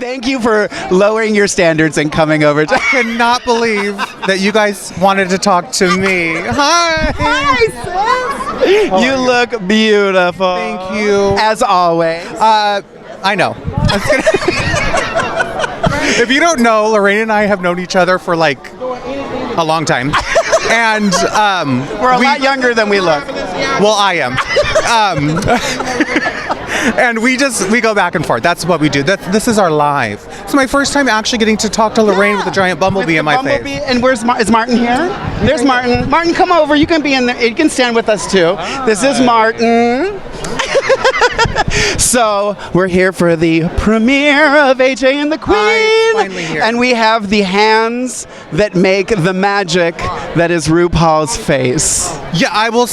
Thank you for lowering your standards and coming over. I cannot believe that you guys wanted to talk to me. Hi. Hi, sis. You look beautiful. Thank you. As always. I know. If you don't know, Lorayne and I have known each other for like a long time. And we're a lot younger than we look. Well, I am. And we go back and forth. That's what we do. This is our live. It's my first time actually getting to talk to Lorayne with a giant bumblebee in my face. And where's is Martin here? There's Martin. Martin, come over. You can be in there. You can stand with us too. This is Martin. So we're here for the premiere of AJ and the Queen. Finally here. And we have the hands that make the magic that is RuPaul's face. Yeah, I will.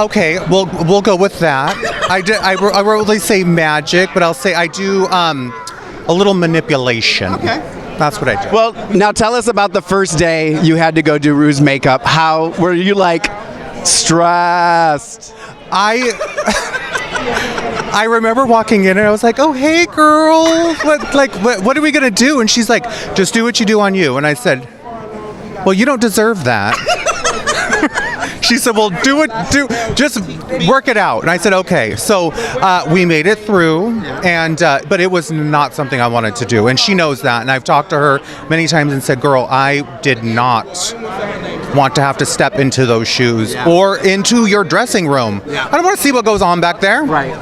Okay, we'll go with that. I really say magic, but I'll say I do a little manipulation. Okay. That's what I do. Well, now tell us about the first day you had to go do Ru's makeup. How were you like stressed? I remember walking in and I was like, "Oh, hey, girl, what are we gonna do?" And she's like, "Just do what you do on you." And I said, "Well, you don't deserve that." She said, "Well, just work it out." And I said, "Okay." So we made it through, and but it was not something I wanted to do, and she knows that. And I've talked to her many times and said, "Girl, I did not want to have to step into those shoes or into your dressing room. I don't want to see what goes on back there." Right.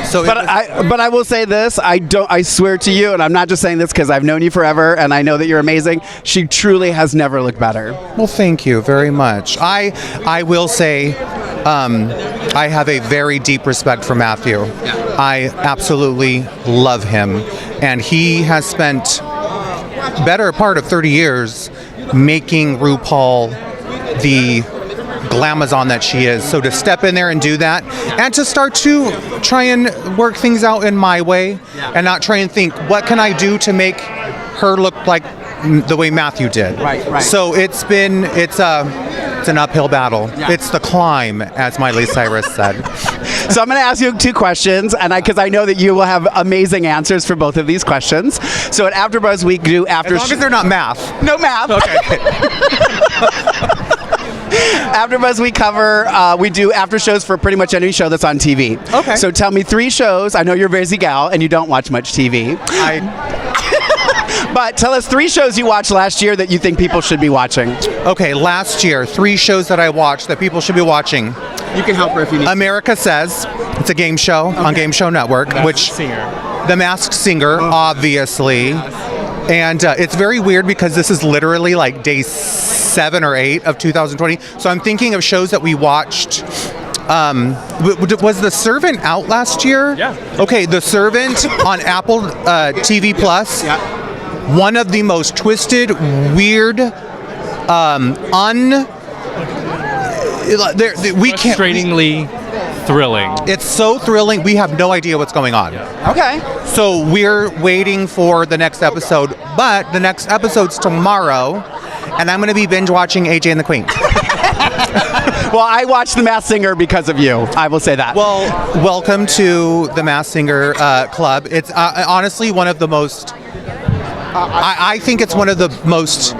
So, but I will say this: I swear to you, and I'm not just saying this because I've known you forever, and I know that you're amazing. She truly has never looked better. Well, thank you very much. I will say, I have a very deep respect for Matthew. I absolutely love him, and he has spent better part of 30 years making RuPaul the glamazon that she is. So to step in there and do that, and to start to try and work things out in my way, and not try and think, what can I do to make her look like the way Matthew did? Right. So it's an uphill battle. It's the climb, as Miley Cyrus said. So I'm going to ask you two questions, and because I know that you will have amazing answers for both of these questions. So at AfterBuzz we do after. As long as they're not math. No math. Okay. AfterBuzz we do after shows for pretty much any show that's on TV. Okay. So tell me 3 shows. I know you're a busy gal and you don't watch much TV. But tell us 3 shows you watched last year that you think people should be watching. Okay, last year, 3 shows that I watched that people should be watching. You can help her if you need. America Says. It's a game show on Game Show Network. The Masked Singer, obviously. And it's very weird because this is literally like day 7 or 8 of 2020. So I'm thinking of shows that we watched. Was The Servant out last year? Yeah. Okay, The Servant on Apple TV Plus. Yeah. One of the most twisted, weird, frustratingly thrilling. It's so thrilling. We have no idea what's going on. Okay. So we're waiting for the next episode, but the next episode's tomorrow, and I'm going to be binge watching AJ and the Queen. Well, I watched The Masked Singer because of you. I will say that. Well, welcome to the Masked Singer Club. It's honestly one of the most. I think it's one of the most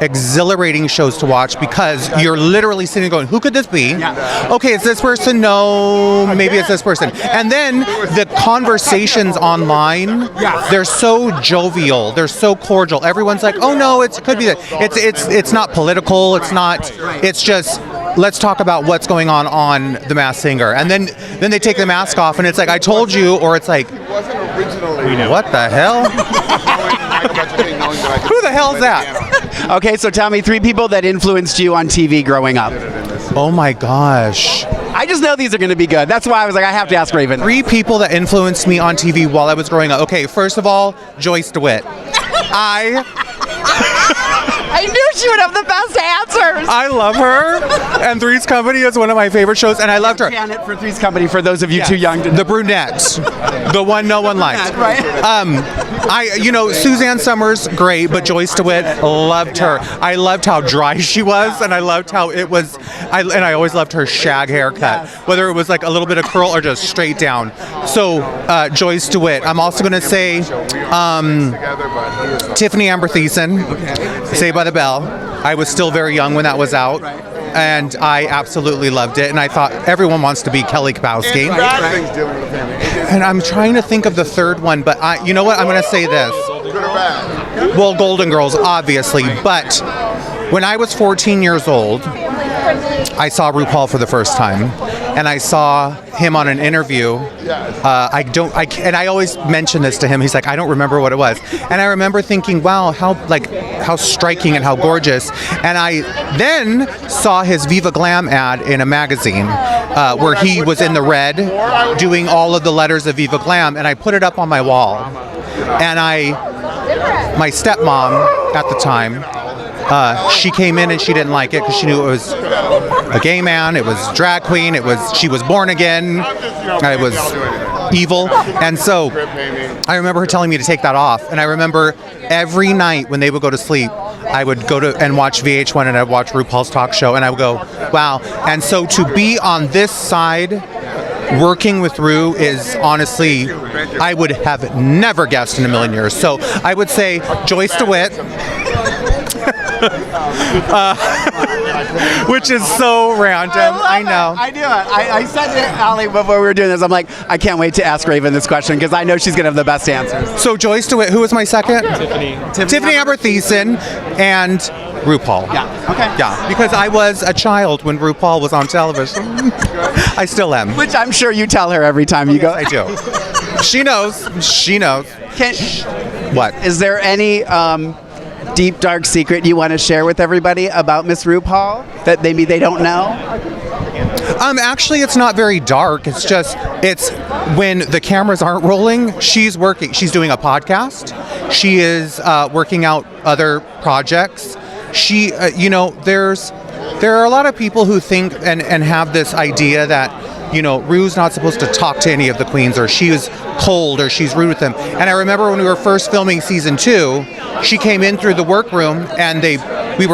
exhilarating shows to watch because you're literally sitting going, who could this be? Okay, it's this person. No, maybe it's this person. And then the conversations online, they're so jovial. They're so cordial. Everyone's like, oh no, it could be that. It's not political. It's not. It's just. Let's talk about what's going on The Masked Singer. And then they take the mask off and it's like, I told you, or it's like, what the hell? Who the hell is that? Okay, so tell me 3 people that influenced you on TV growing up. Oh my gosh. I just know these are going to be good. That's why I was like, I have to ask Raven. 3 people that influenced me on TV while I was growing up. Okay, first of all, Joyce DeWitt. I knew She would have the best answers. I love her, and Three's Company is one of my favorite shows, and I loved her. Janet for Three's Company, for those of you too young to know. The brunette, the one no one liked. Right. Suzanne Summers, great, but Joyce DeWitt, loved her. I loved how dry she was, and I loved how it was. I always loved her shag haircut, whether it was like a little bit of curl or just straight down. So Joyce DeWitt. I'm also going to say Tiffany Amber Thiessen, Saved by the Bell. I was still very young when that was out. And I absolutely loved it, and I thought everyone wants to be Kelly Kapowski. And I'm trying to think of the third one, but you know what? I'm going to say this. Well, Golden Girls, obviously, but when I was 14 years old, I saw RuPaul for the first time, and I saw him on an interview. And I always mention this to him. He's like, I don't remember what it was, and I remember thinking, wow, how striking and how gorgeous. And I then saw his Viva Glam ad in a magazine where he was in the red doing all of the letters of Viva Glam, and I put it up on my wall. And my stepmom at the time, she came in and she didn't like it because she knew it was a gay man, it was drag queen, she was born again, it was evil. And so I remember her telling me to take that off. And I remember every night when they would go to sleep, I would go to and watch VH1, and I'd watch RuPaul's talk show, and I would go, wow. And so to be on this side working with Ru is honestly, I would have never guessed in a million years. So I would say Joyce DeWitt, which is so random. I know. I do it. I said to Allie before we were doing this, I'm like, I can't wait to ask Raven this question because I know she's going to have the best answers. So Joyce DeWitt, who was my second? Tiffany Amber Thiessen, and RuPaul. Yeah. Okay. Yeah, because I was a child when RuPaul was on television. I still am. Which I'm sure you tell her every time you go. I do. She knows. She knows. What? Is there any deep, dark secret you want to share with everybody about Miss RuPaul that maybe they don't know? Actually, it's not very dark. It's when the cameras aren't rolling, she's working. She's doing a podcast. She is working out other projects. She, there are a lot of people who think and have this idea that, Ru's not supposed to talk to any of the queens, or she's cold, or she's rude with them. And I remember when we were first filming season 2, she came in through the workroom, and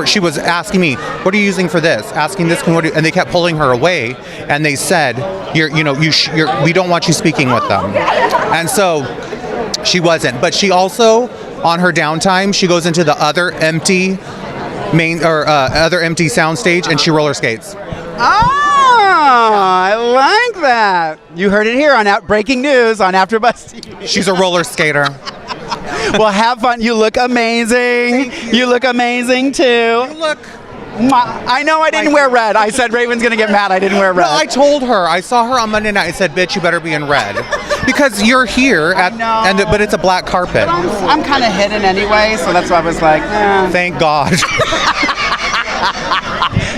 she was asking me, "What are you using for this?" Asking this, and they kept pulling her away, and they said, "We don't want you speaking with them." And so she wasn't. But she also, on her downtime, she goes into the other empty soundstage, and she roller skates. Oh, I like that. You heard it here on breaking news on Afterbuzz TV. She's a roller skater. Well, have fun. You look amazing. You look amazing too. You look. I know I didn't wear red. I said Raven's gonna get mad I didn't wear red. No, I told her. I saw her on Monday night. I said, "Bitch, you better be in red," because you're here but it's a black carpet. I'm kind of hidden anyway, so that's why I was like, Thank God.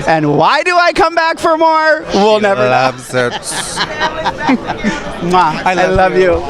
And why do I come back for more? We'll never know. Loves it. I love you.